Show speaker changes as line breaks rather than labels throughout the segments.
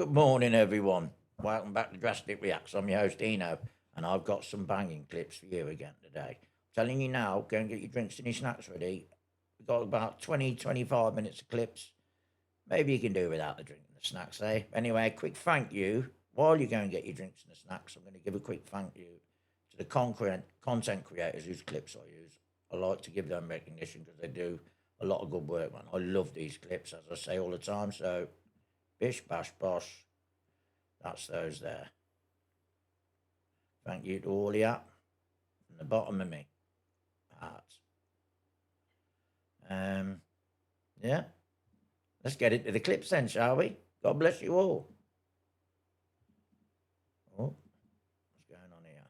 Good morning, everyone. Welcome back to Drastic Reacts. I'm your host, Eno, and I've got some banging clips for you again today. Telling you now, go and get your drinks and your snacks ready. We've got about 20-25 minutes of clips. Maybe you can do without the drink and the snacks, eh? Anyway, a quick thank you. While you go and get your drinks and the snacks, I'm going to give a quick thank you to the content creators whose clips I use. I like to give them recognition because they do a lot of good work, man. I love these clips, as I say all the time. So, bish, bash, bosh. That's those there. Thank you to all of you from the bottom of me heart. Yeah. Let's get into the clips then, shall we? God bless you all. Oh, what's going on here?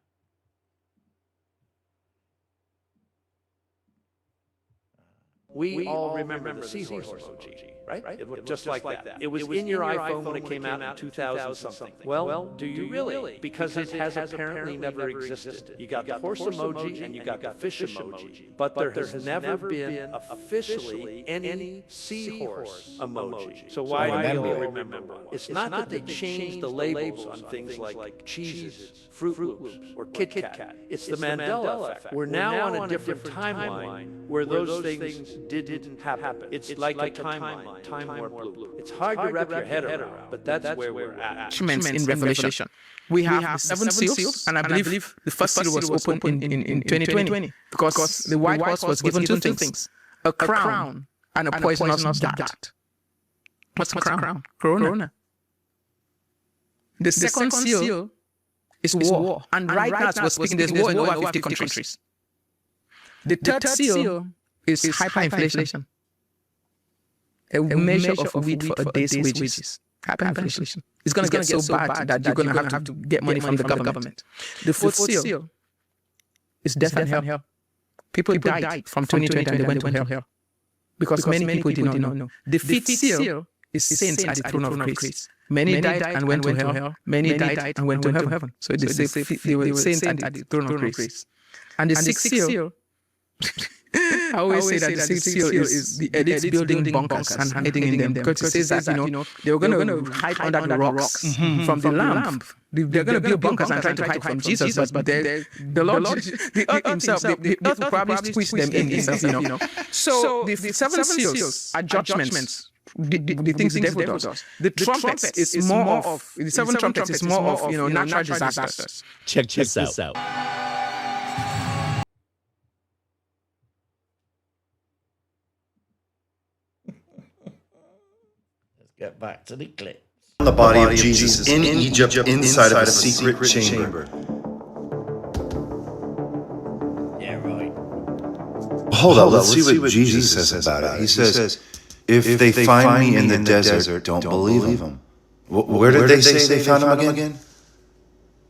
We all remember the seahorse emoji, right? It looked just like that. It was in your iPhone when it came out in 2000 something. Well, do you really? Because it has apparently never existed. You got the horse emoji and you got the fish emoji, but there has never been officially any seahorse emoji. So why do you remember one? It's not that they changed the labels on things like cheeses, Fruit Loops, or Kit Kat. It's the Mandela effect. We're now on a different timeline where those things didn't happen. It's like a timeline, time warp loop. It's hard to wrap your head around, but that's where we're at.
In Revelation. We have the seven seals, and I believe the first seal was opened in 2020 because the white horse was given two things: a crown and a poisonous dart. What's a crown? Corona. The second seal is war, and right now as we're speaking, there's war in over 50 countries. The third seal is hyperinflation, a measure of wheat for a day's wages. Hyperinflation. It's going to get so bad that you're going to have to get money from the government. The fourth seal is death and hell. People died from 2020 and they went to hell because many people did not know. The fifth seal is saints at the throne of grace. Many died and went to hell. Many died and went to heaven. So they were saints at the throne of grace. And the sixth seal, I always say that the sixth seal is the elites building bunkers and hiding in them. Because it says that, they were going to hide under the rocks from the Lamb. They're going to build bunkers and try to hide from Jesus, but the Lord, the earth himself, they will probably squeeze them in himself, So the seven seals are judgments. The things the devil does. The trumpets is more of, the seven trumpets is more of, natural disasters.
Check this out.
Get back to the clips.
The body of Jesus in Egypt inside of a secret chamber.
Yeah, right.
Hold up, let's see what Jesus says about it. He says, if they find me in the desert, don't believe them. Where did they say they found him again?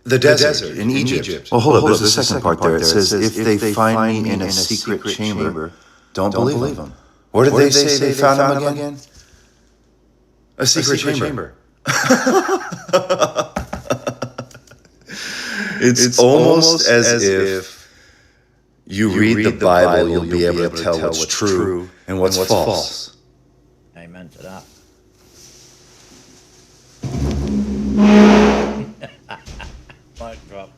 The desert, in Egypt. Well, hold up, there's a second part there. It says, if they find me in a secret chamber, don't believe them. Where did they say they found him again? A secret chamber. It's almost as if you read the Bible, you'll be able to tell what's true and what's false.
Amen to that. Mic drop.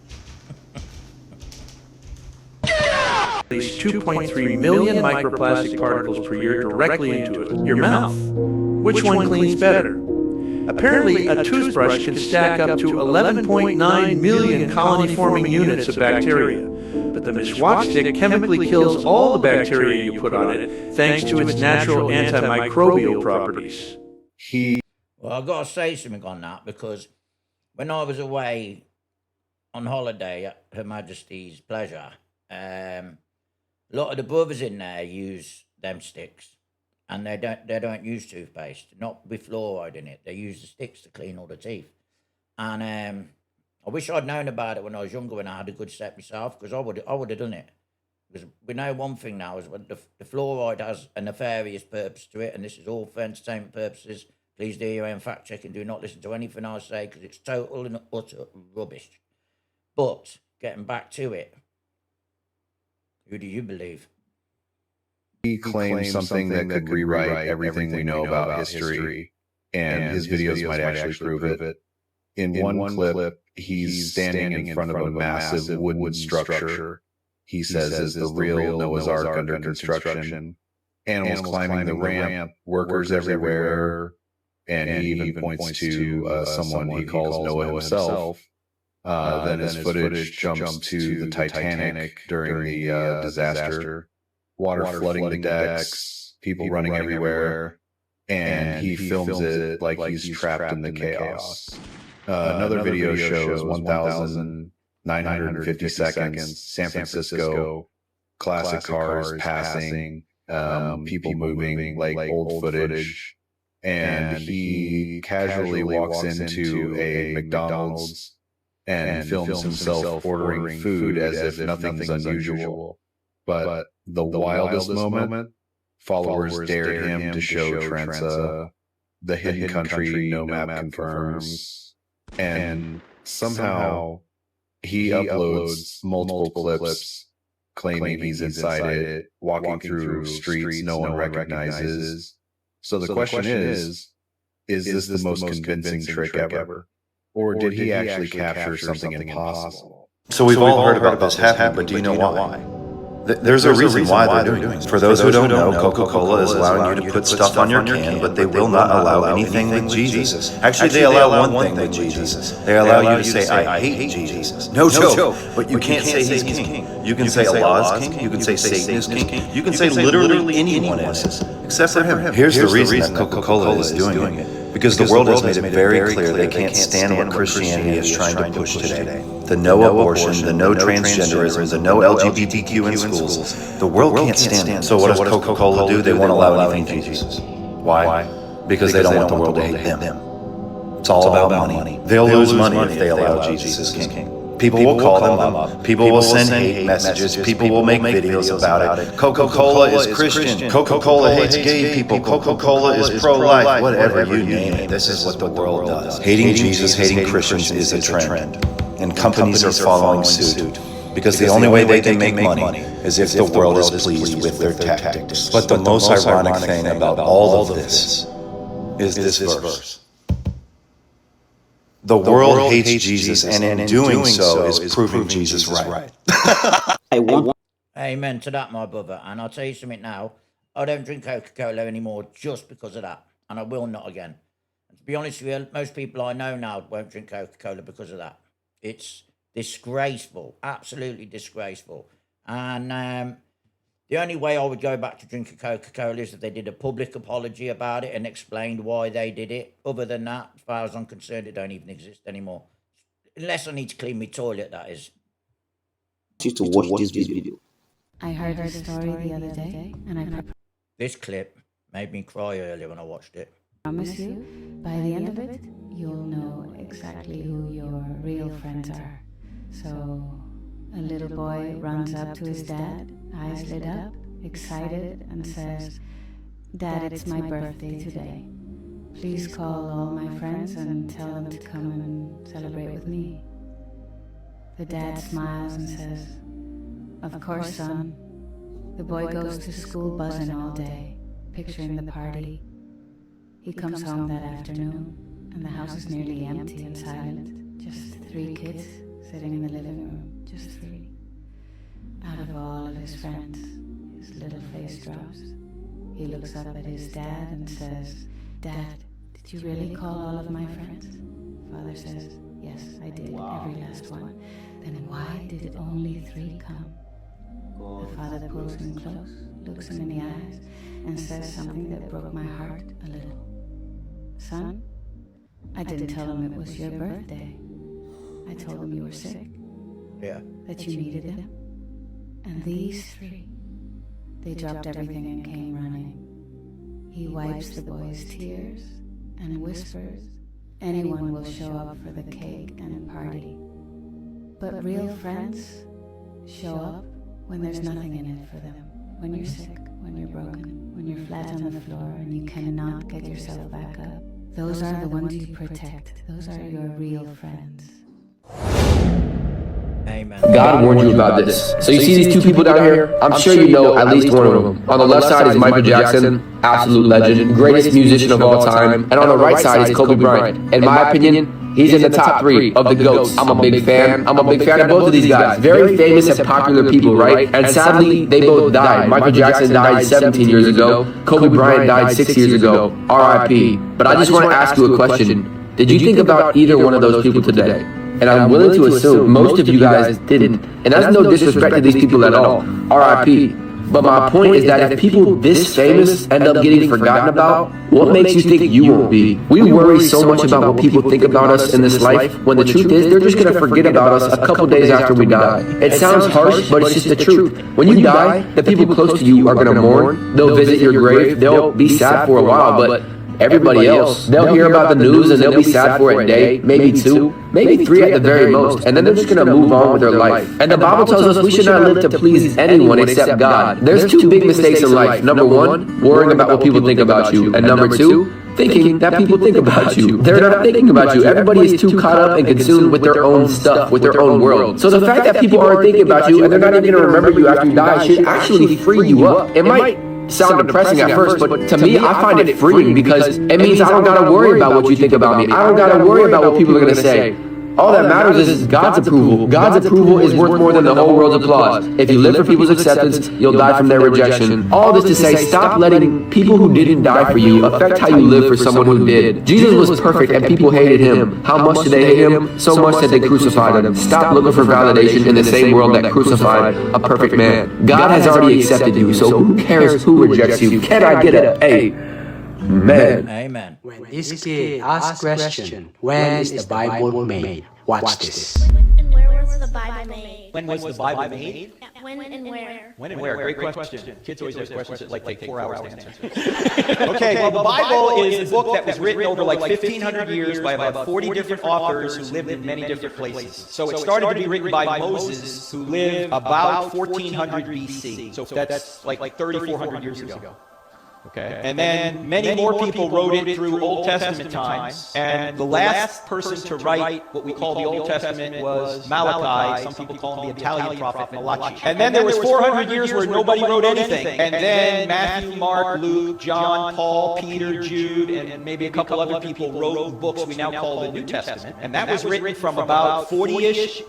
At least 2.3 million microplastic particles per year directly into your mouth. Which one cleans better? Apparently, a toothbrush can stack up to 11.9 million colony-forming units of bacteria. But the mishwak stick chemically kills all the bacteria you put on it, thanks to its natural antimicrobial properties.
Well, I've got to say something on that, because when I was away on holiday at Her Majesty's pleasure, a lot of the brothers in there use them sticks. And they don't use toothpaste, not with fluoride in it. They use the sticks to clean all the teeth. And I wish I'd known about it when I was younger, when I had a good set myself, because I would have done it. Because we know one thing now is when the fluoride has a nefarious purpose to it, and this is all for entertainment purposes. Please do your own fact check and do not listen to anything I say, because it's total and utter rubbish. But getting back to it, who do you believe?
He claims something that could rewrite everything we know about history and his videos might actually prove it. In one clip, he's standing in front of a massive wooden structure he says is the real Noah's Ark under construction. Animals climbing the ramp, workers everywhere, and he even points to someone he calls Noah himself. Then his footage jumps to the Titanic during the disaster, water flooding the decks, people running everywhere, and he films it like he's trapped in the chaos. Another video shows 1,950 seconds, San Francisco, classic cars passing, people moving, like old footage. And he casually walks into a McDonald's and films himself ordering food as if nothing's unusual. But the wildest moment, followers dared him to show Trenza, the hidden country no map confirms. And somehow he uploads multiple clips claiming he's inside it, walking through streets no one recognizes. So the question is this the most convincing trick ever? Or did he actually capture something impossible? So we've all heard about this happening, but do you know why? There's a reason why they're doing this. For those who don't know, Coca-Cola is allowing you to put stuff on your can, but they will not allow anything with Jesus. Actually, they allow one thing with Jesus. They allow you to say, I hate Jesus. No joke. But you can't say he's king. You can say Allah is king. You can say Satan is king. You can say literally anyone is, except for him. Here's the reason that Coca-Cola is doing it. Because the world has made it very clear they can't stand what Christianity is trying to push today. The no abortion, the no transgenderism, the no LGBTQ in schools. The world can't stand it. So what does Coca-Cola do? They won't allow anything to Jesus. Why? Because they don't want the world to hate them. It's all about money. They'll lose money if they allow Jesus as king. People will call them up. People will send hate messages. People will make videos about it. Coca-Cola is Christian. Coca-Cola hates gay people. Coca-Cola is pro-life. Whatever you name it, this is what the world does. Hating Jesus, hating Christians is a trend. And companies are following suit. Because the only way they can make money is if the world is pleased with their tactics. But the most ironic thing about all of this is this verse. The world hates Jesus, and in doing so is proving Jesus right.
Amen to that, my brother. And I'll tell you something now. I don't drink Coca-Cola anymore just because of that. And I will not again. And to be honest with you, most people I know now won't drink Coca-Cola because of that. It's disgraceful, absolutely disgraceful. And the only way I would go back to drinking Coca-Cola is if they did a public apology about it and explained why they did it. Other than that, as far as I'm concerned, it don't even exist anymore. Unless I need to clean my toilet, that is.
To watch this video.
I heard a story the other day, and I
This clip made me cry earlier when I watched it.
promise you, by the end of it, you'll know exactly who your real friends are. So, a little boy runs up to his dad, eyes lit up, excited, and says, "Dad, it's my birthday today. Please call all my friends and tell them to come and celebrate with me." The dad smiles and says, "Of course, son." The boy goes to school buzzing all day, picturing the party. He comes home that afternoon, and the house is nearly empty and silent. Just 3 kids sitting in the living room, just 3. Out of all of his friends, his little face drops. He looks up at his dad and says, "Dad, did you really call all of my friends?" Father says, "Yes, I did, every last one." "Then why did only 3 come?" The father pulls him close, looks him in the eyes, and says something that broke my heart a little. "Son, I didn't tell him it was your birthday. I told him you were sick,
Yeah.
that you needed him. And these 3, they dropped everything and came running." He wipes the boy's tears and whispers, "Anyone will show up for the cake and party. But real friends show up when there's nothing in it for them. When you're sick, when you're broken, when you're flat on the floor and you cannot get yourself back up. Those are the ones you protect. Those are your real friends."
Amen.
God warned you about this. So you see these two people down here? I'm sure you know at least one of them. On the left side is Michael Jackson, absolute legend, greatest musician of all time. And on the right side is Kobe Bryant. In my opinion, he's in the top 3 of the GOATs. I'm a big fan. I'm a big fan of both of these guys. Very famous and popular people, right? And sadly, they both died. Michael Jackson died 17 years ago. Kobe Bryant died 6 years ago. R.I.P. But I just want to ask you a question. Did you think about either one of those people today? And I'm willing to assume most of you guys didn't. And that's no disrespect to these people at all. R.I.P. But my point is that if people this famous end up getting forgotten about, what makes you think you won't be? We worry so much about what people think about us in this life, when the truth is they're just going to forget about us a couple days after we die. It sounds harsh, but it's just the truth. When you die, the people close to you are going to mourn. They'll visit your grave. They'll be sad for a while, but everybody else, they'll hear about the news and they'll be sad for a day, maybe 2, maybe 3 at the very most, and then they're just going to move on with their life. And the Bible tells us we should not live to please anyone except God. There's 2 big mistakes in life. Number 1, worrying about what people think about you. And number 2, thinking that people think about you. They're not thinking about you. Everybody is too caught up and consumed with their own stuff, with their own world. So the fact that people aren't thinking about you and they're not even going to remember you after you die should actually free you up. It might sound depressing at first, but to me, I find it freeing because it means I don't gotta worry about what you think about me. I don't gotta worry about what people are gonna say. All that matters is God's approval. God's approval is worth more than the whole world's applause. If you live for people's acceptance, you'll die from their rejection. All this to say, stop letting people who didn't die for you affect how you live for someone who did. Jesus was perfect and people hated him. How much did they hate him? So much that they crucified him. Stop looking for validation in the same world that crucified a perfect man. God has already accepted you, so who cares who rejects you? Can I get a amen?
Amen.
When this kid asks question, when is the Bible made? Watch this.
And where was the Bible made?
When was the Bible made?
Yeah, when and where?
When and where? Great question. Kids always ask questions that take 4 hours to answer. Okay, well, the Bible is a book that was written over like 1,500 years by about 40 different authors who lived in many different places. So it started to be written by Moses, who lived about 1400 BC. So that's like 3,400 years ago. Okay. And then many more people wrote it through Old Testament times. And the last person to write what we call the Old Testament was Malachi. Some people call him the Italian prophet Malachi. And then there was 400 years where nobody wrote anything. And then Matthew, Mark, Luke, John, Paul, Peter, Jude, and maybe a couple other people wrote books we now call the New Testament. And that was written from about 40-ish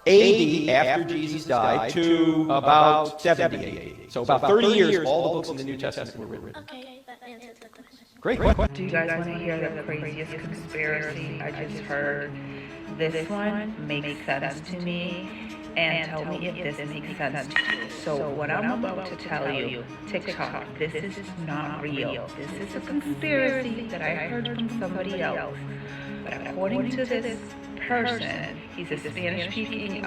AD, after Jesus died, to about 70 AD. So about 30 years, all the books in the New Testament were written.
Okay, that answered the question.
Great.
Do you guys want to hear the craziest conspiracy I just heard? This one makes sense to me, and tell me if this makes sense to you. So what I'm about to tell you, TikTok, this is not real. This is a conspiracy that I heard from somebody else. But according to this person, he's a Spanish-speaking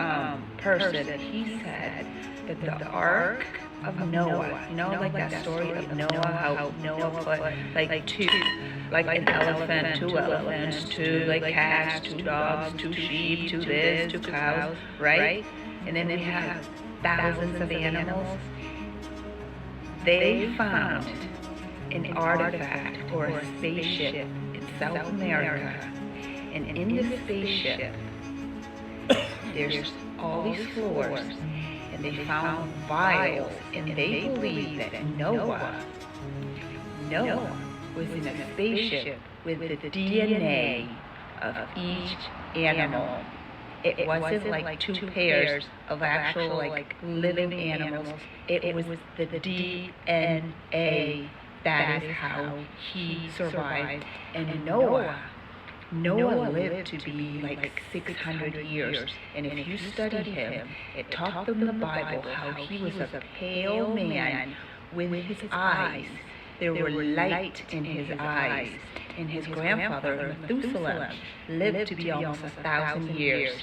person, he said that the Ark of Noah, you know, like that story of Noah, how Noah put like an elephant, 2 elephants, 2 cats, 2 dogs, 2 sheep, 2 this, 2 cows, right? And then we have thousands of animals. They found an artifact or a spaceship in South America. And in the spaceship, there's all these floors, and they found vials, and they believe that Noah was in a spaceship with the DNA of each animal. It wasn't like 2 pairs of actual living animals. It was the DNA. That is how he survived. And Noah lived to be 600 years, and if you studied him, it talked in the Bible how he was a pale man with his eyes. There were light in his eyes, and his grandfather, Methuselah, lived to be almost 1,000 years.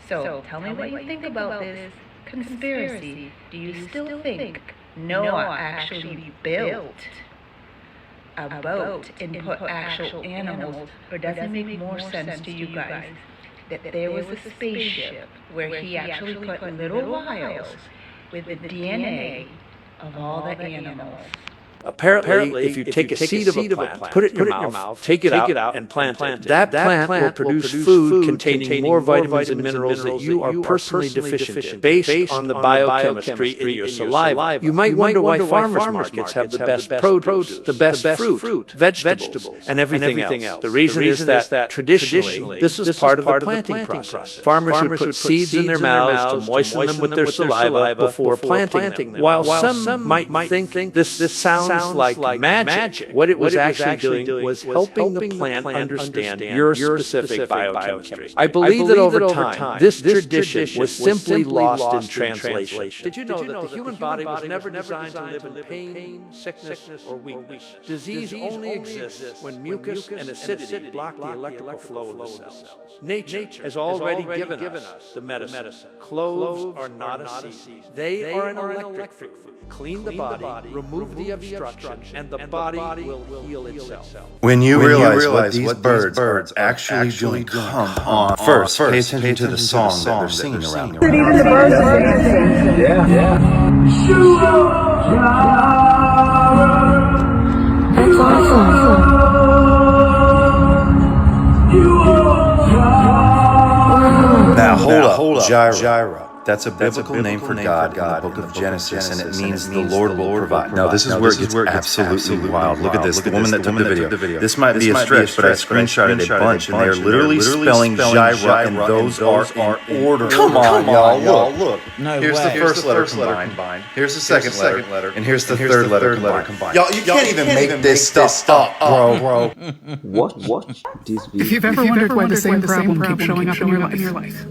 So tell me what you think about this conspiracy. Do you still think Noah actually built a boat and put actual animals, or does it make more sense to you guys that there was a spaceship where he actually put little vials with the DNA of all the animals?
Apparently, if you take a seed of a plant, put it in your mouth, take it out, and plant it, that plant will produce food containing more vitamins and minerals that you are personally deficient in, based on the biochemistry in your saliva. You might wonder why farmers markets have the best produce, the best fruit, vegetables, and everything else. The reason is that traditionally, this is part of the planting process. Farmers would put seeds in their mouths to moisten them with their saliva before planting them. While some might think this sounds like magic, what it was actually doing was helping the plant understand your specific biochemistry. I believe that over time, this tradition was simply lost in translation. Did you know that the human body was never designed to live in pain, sickness, or weakness? Disease only exists when mucus and acidity block the electrical flow of the cells. Nature has already given us the medicine. Cloves are not a seed. They are an electric food. Clean the body, remove the obstruction, and the body will heal itself.
When you realize what these birds are actually doing, come on. First, pay attention to the song that they're singing around.
Even the birds are dancing. Yeah.
That's awesome.
Now hold up, Jireh. That's a biblical name for God in the book of Genesis, and it means the Lord will provide. Now, this is where it gets absolutely wild. Look at this, the woman that took the video. This might be a stretch, but I screenshotted a bunch, and they're literally spelling Jireh, and those are in order. Come on, y'all, look. Here's the first letter combined. Here's the second letter, and here's the third letter combined. Y'all, you can't even make this stuff up, bro.
Watch this video.
If you've ever wondered why the same problem keeps showing up in your life,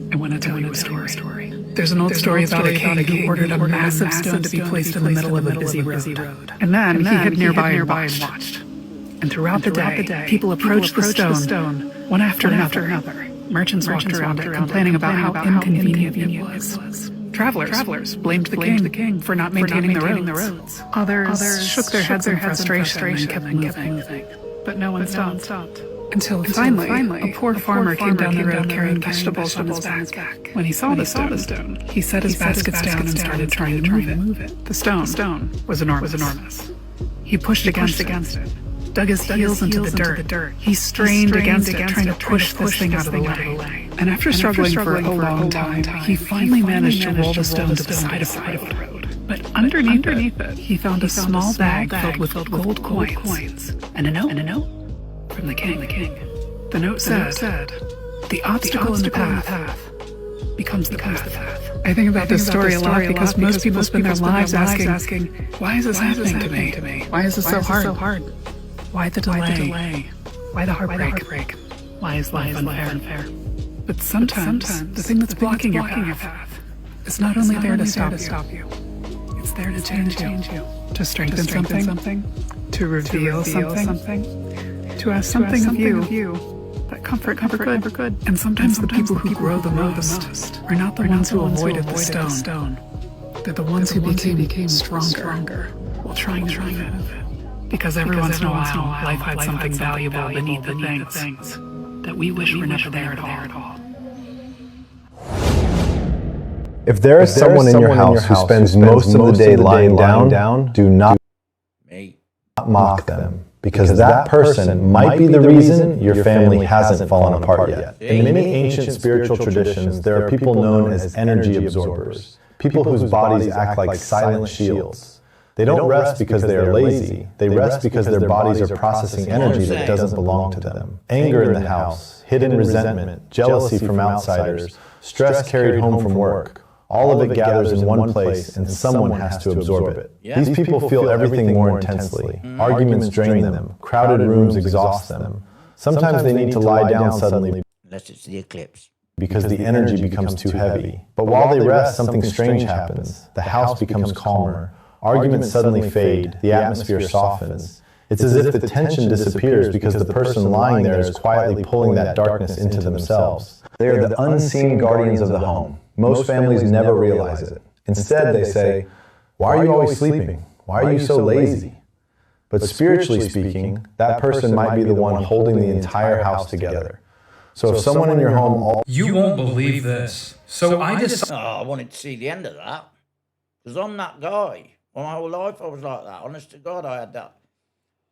I want to tell you a story. There's an old story about a king who ordered a massive stone to be placed in the middle of a busy road. And then he hid nearby and watched. And throughout the day, people approached the stone, one after another. Merchants walked around it, complaining about how inconvenient it was. Travelers blamed the king for not maintaining the roads. Others shook their heads in frustration and kept moving. But no one stopped. Until finally, a poor farmer came down the road carrying vegetables on his back. When he saw the stone, he set his baskets down and started trying to move it. The stone was enormous. He pushed against it, dug his heels into the dirt. He strained against it, trying to push this thing out of the way. And after struggling for a long time, he finally managed to roll the stone to the side of the road. But underneath it, he found a small bag filled with gold coins and a note from the king. The note said, "The obstacle in the path becomes the path." I think about this story a lot because most people spend their lives asking, why is this happening to me? Why is this so hard? Why the delay? Why the heartbreak? Why is life unfair? But sometimes the thing that's blocking your path is not only there to stop you, it's there to change you, to strengthen something, to reveal something, to ask something of you that comfort for good. And sometimes the people who grow the most are not the ones who avoided the stone. They're the ones who became stronger while trying to move it. Because every once in a while, life hides something valuable beneath the things that we wish were never there at all.
If there is someone in your house who spends most of the day lying down, do not mock them. Because that person might be the reason your family hasn't fallen apart yet. In many ancient spiritual traditions, there are people known as energy absorbers, people whose bodies act like silent shields. They don't rest because they are lazy, they rest because their bodies are processing energy that doesn't belong to them. Anger in the house, hidden resentment, jealousy from outsiders, stress carried home from work. All of it gathers in one place and someone has to absorb it. These people feel everything more intensely. Arguments drain them. Crowded rooms exhaust them. Sometimes they need to lie down suddenly
unless it's the eclipse,
because the energy becomes too heavy. But while they rest, something strange happens. The house becomes calmer. Arguments suddenly fade. The atmosphere softens. It's as if the tension disappears because the person lying there is quietly pulling that darkness into themselves. They are the unseen guardians of the home. Most families never realize it. Instead, they say, "Why are you always sleeping? Why are you so lazy?" But spiritually speaking, that person might be the one holding the entire house together. So if someone in your home...
You won't believe this. So I just...
I wanted to see the end of that. Because I'm that guy. Well, my whole life I was like that. Honest to God, I had that.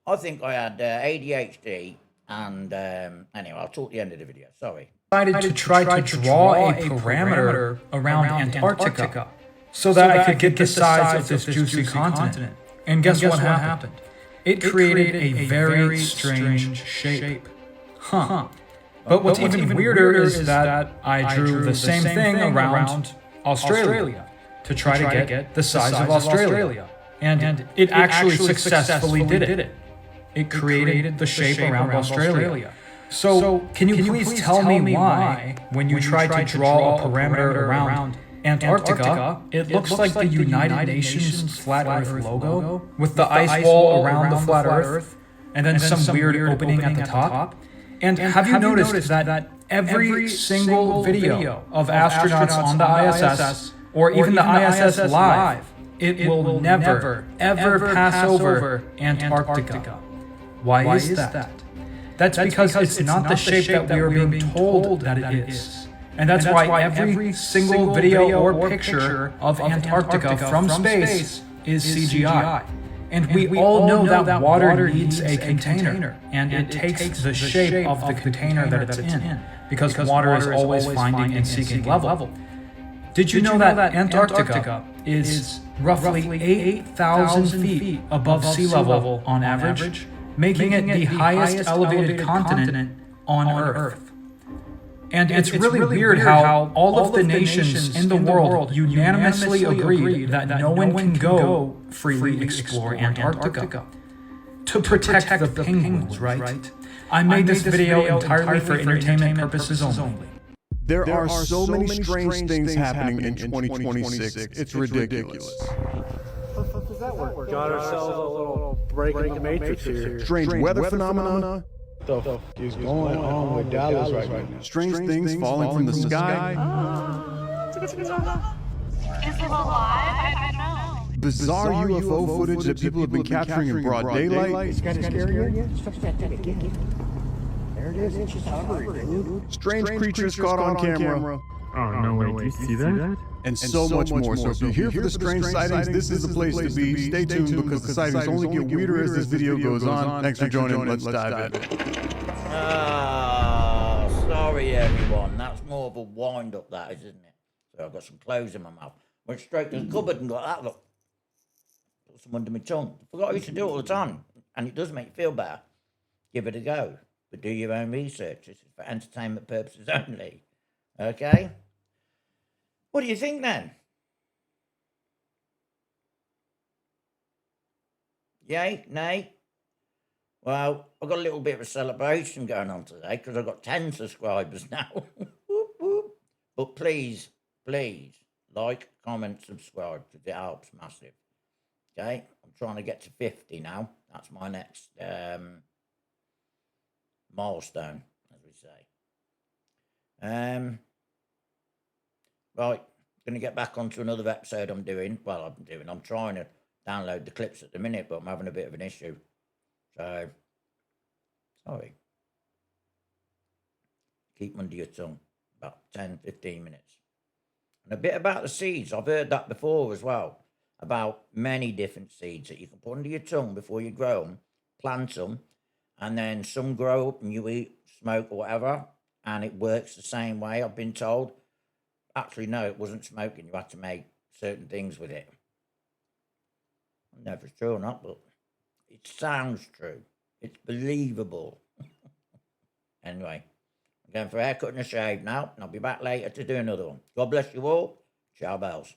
I think I had ADHD, and anyway, I'll talk at the end of the video. Sorry.
Decided to try to draw a parameter around Antarctica so that I could get the size of this juicy continent. And guess what happened? It created a very strange shape. Huh. But what's even weirder is that I drew the same thing around Australia to try to get the size of Australia. And it actually successfully did it. It created the shape around Australia. So, can you please tell me why, when you try to draw a parameter around Antarctica, it looks like the United Nations Flat Earth logo, with the ice wall around the flat Earth, and then some weird opening at the top? And have you noticed that every single video of astronauts on the ISS, or even the ISS Live, it will never, ever pass over Antarctica? Why is that? That's because it's not the shape that we are being told that it is. And that's why every single video or picture of Antarctica from space is CGI. And we all know that water needs a container, and it takes the shape of the container that it's in, because water is always finding and seeking level. Did you know that Antarctica is roughly 8,000 feet above sea level on average, making it the highest elevated continent on Earth? And it's really weird how all of the nations in the world unanimously agree that no one can go freely explore Antarctica to protect the penguins, right? I made this video entirely for entertainment purposes only.
There are so many strange things happening in 2026. It's ridiculous.
Got ourselves a little break in the matrix here.
Strange weather phenomena.
What the f is going on with Dallas right now?
Strange things falling from the sky.
Is it alive? I don't know.
Bizarre UFO footage that people have been capturing in broad daylight.
It's kind of scary yet? Stop that thing again. There it is. It's just hovering, dude.
Strange creatures caught on camera.
Oh, no way. Do you see that?
And so much more. So if you're here for the strange sightings, this is the place to be. Stay tuned because the sightings only get weirder as this video goes on. Thanks for joining. Let's dive in.
Sorry everyone. That's more of a wind-up, that is, isn't it? So I've got some clothes in my mouth. Went straight to the cupboard and got that, look. Put some under my tongue. I forgot I used to do it all the time. And it does make you feel better. Give it a go. But do your own research. This is for entertainment purposes only. Okay? What do you think then? Yay? Nay? Well, I've got a little bit of a celebration going on today because I've got 10 subscribers now. Whoop, whoop. But please, like, comment, subscribe because it helps massive. Okay? I'm trying to get to 50 now. That's my next milestone, as we say. Right, going to get back onto another episode I'm doing. Well, I'm trying to download the clips at the minute, but I'm having a bit of an issue. So, sorry. Keep under your tongue. About 10, 15 minutes. And a bit about the seeds. I've heard that before as well. About many different seeds that you can put under your tongue before you grow them. Plant them. And then some grow up and you eat, smoke or whatever. And it works the same way, I've been told. Actually, no, it wasn't smoking. You had to make certain things with it. I don't know if it's true or not, but it sounds true. It's believable. Anyway, I'm going for a haircut and a shave now, and I'll be back later to do another one. God bless you all. Ciao, bells.